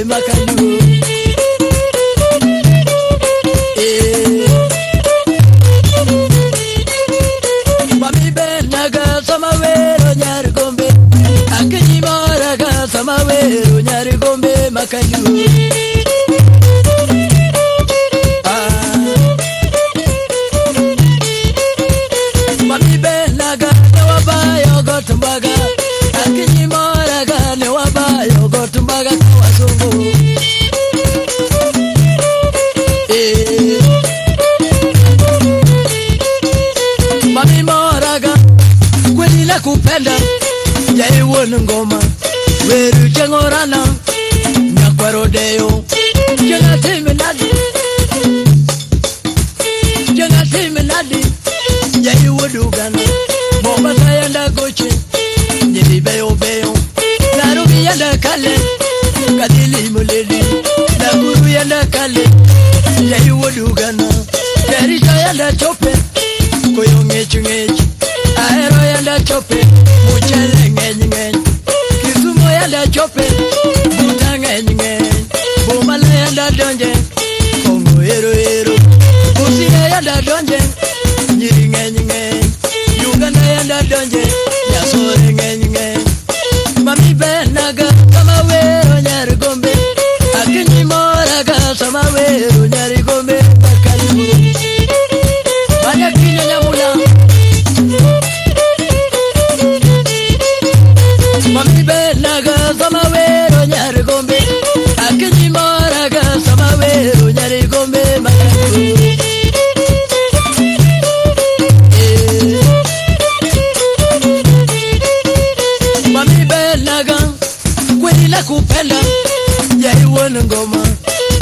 Makanu. Mami benaga samawero nyari gombe, akinyi moraga samawero nyari gombe Makanu. Mami benaga newabayo gotumbaga, akinyi moraga newabayo gotumbaga kawasongo. Mami moraga kweli la kupenda yai wonu ngoma weru jengorana nyakwarodeo jenga timenadi yai wodugana Mombasa yanda goche nyili beyo Nairobi yanda kale kadili muleli Nakuru yanda kale yai wodugana Garissa yanda chope koyo ngechu Aero yanda chope muchele ngeny Kisumu yanda chope buta ngeny Bumala yanda donje Kongo ero Busia yanda donje nyiri ngeny Uganda yanda donje Yasore ngeny Mami benaga samawero nyari gombe Akinyi moraga samawero nyari gombe Makanu. Banya kinya nyamula Mami benaga samawero nyari gombe Akinyi moraga samawero nyari gombe Makanu. Mami benaga kweli la kupenda yai wonu ngoma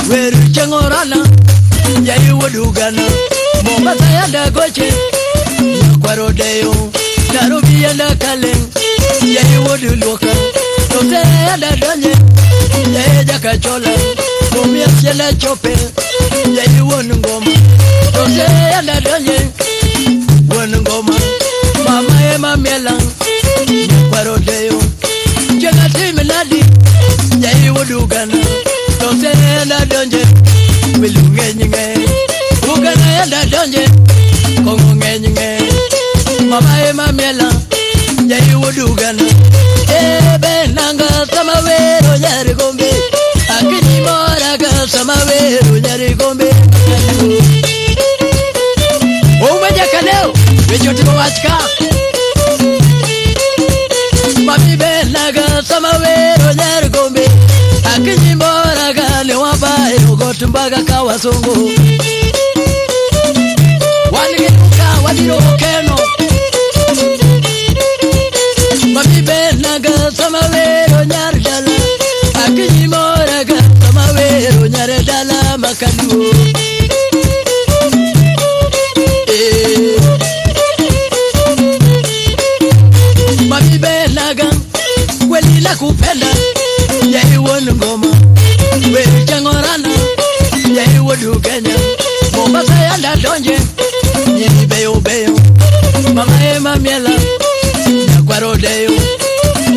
weru jengorana yai wodugana Mombasa yanda goche nyakwarodeo Nairobi yanda kale yai woduluoka Tose yanda donye yai jakachola Mumia yanda chope yai wonu ngoma Tose yanda donye wonu ngoma Mama ema miela nyakwarodeo jenga timenadi yai wodugana Tose yanda donje welu ngeny Ugana yanda donje Kongo ngeny Mama ema miela yai wodugana Benanga samawero nyari gombe Akinyi moraga samawero nyari gombe Umeja kaneo Wejotimo wachika Mami benaga samawero nyari gombe Akinyi moraga newabayo gotumbaga kawasongo Wanigenuka wadiro keno Mami benaga samawero nyari dala Akinyi moraga samawero nyari dala Makanu. Mami benaga kweli la kupenda yai wonu ngoma weru jengorana yai woduganya Mombasa yanda donje nyiri beyo Mama ema miela nyakwarodeo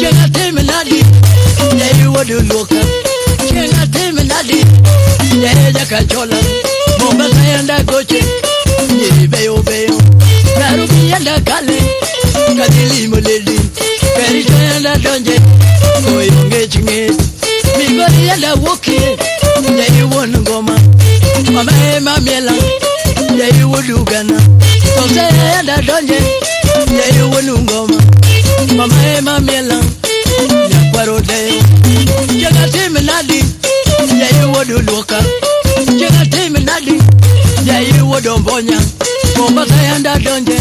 jenga timenadi yai woduluoka jenga timenadi yai jakachola Mombasa yanda goche nyiri beyo Nairobi yanda kale kadili muleli Garissa yanda donje koyo ngechu Migori yanda woki yai wonu ngoma Mama ema miela yai wodugana Tose yanda donje yai wonu ngoma Mama ema miela nyakwarodeo jenga timenadi yai woduluoka jenga timenadi yai wodombonya Mombasa yanda donje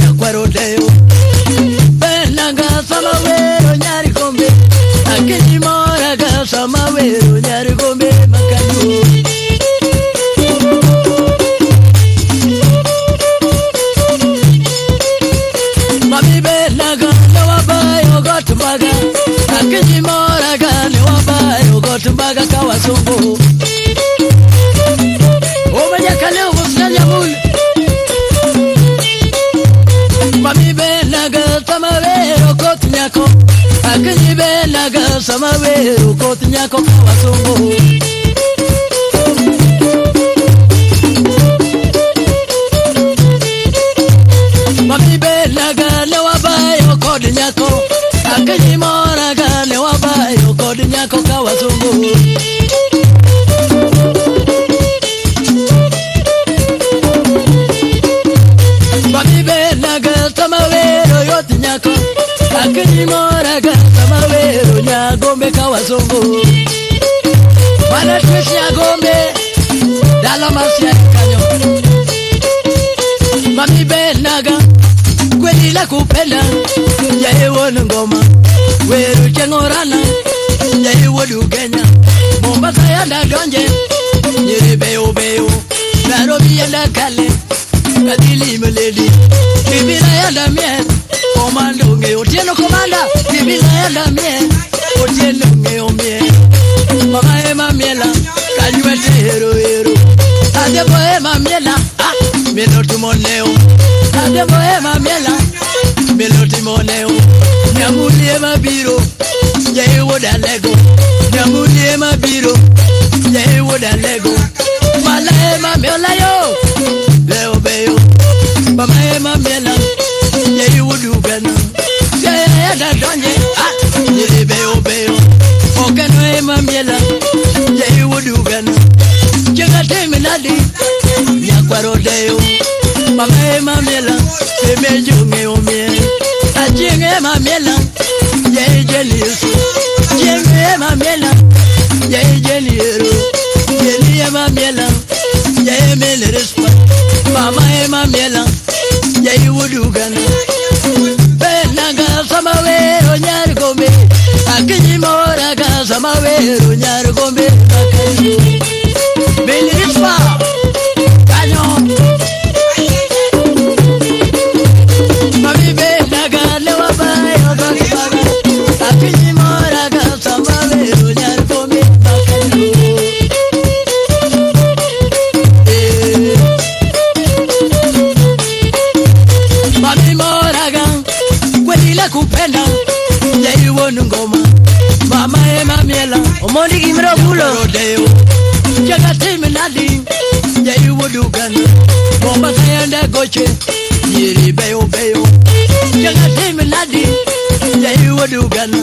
nyakwarodeo Benaga samawero nyari gombe Akinyi moraga samawero nyari gombe Makanu. Mami benaga newabayo gotumbaga Akinyi moraga newabayo gotumbaga kawasongo Umeja kaleo musanya muli Mami benaga samawero gotunyako Akinyi benaga Samaweru kotinyako kawasungu Mamibenaga ne wabayo kodinyako Akanyimoraga ne wabayo kodinyako kawasungu Mamibenaga Samaweru yotinyako Akanyimoraga Samaweru nyagombe kawasungu Wana twisi nyagombe Dala masya kanyo Mamibenaga Kweli la kupenda Ya ewo ngoma Weru chengorana Ya ewo dugenya Mombasa yanda donje Nyeri beyo beyo Nairobi yanda kale Kadili meledi Kibila yanda mien Komando nge otieno komanda Kibila yanda mien Otieno nge omien Mama ema miela Kanyuete hero hero Adebo ema miela Melo tumoneo Adebo ema miela Melo tumoneo Nyamuli ema biro Yei woda lego Nyamuli ema biro Yei woda lego Mala ema miela yo Leo beyo Mama ema miela Yei wodu gana Yei yada donye Yiri beyo beyo Okeno ema miela Yei wodu gana Jenga temi nadi Nyakwaro deyo Mama ema miela Seme junge omie Ajenge ema miela Yei jeli yesu Jenge ema miela Yei jeli yeru Jeli ema miela Yei mele respa Mama ema miela Yei wudu gana Benaga Samaweru nyargombe Akinyimoraga Samaweru nyargombe Mele respa Kanyo Mami benaga ne wabayo golibaga Akinyimoraga Samaweru nyargombe Mami moraga Kweli la kupenda Yei wonu ngoma Mama ema miela Omondi kimro kulo Jaga timi nadi Yei wudu gana Mombasa yanda goche Yiri beyo beyo Jaga timi nadi Yei wudu gana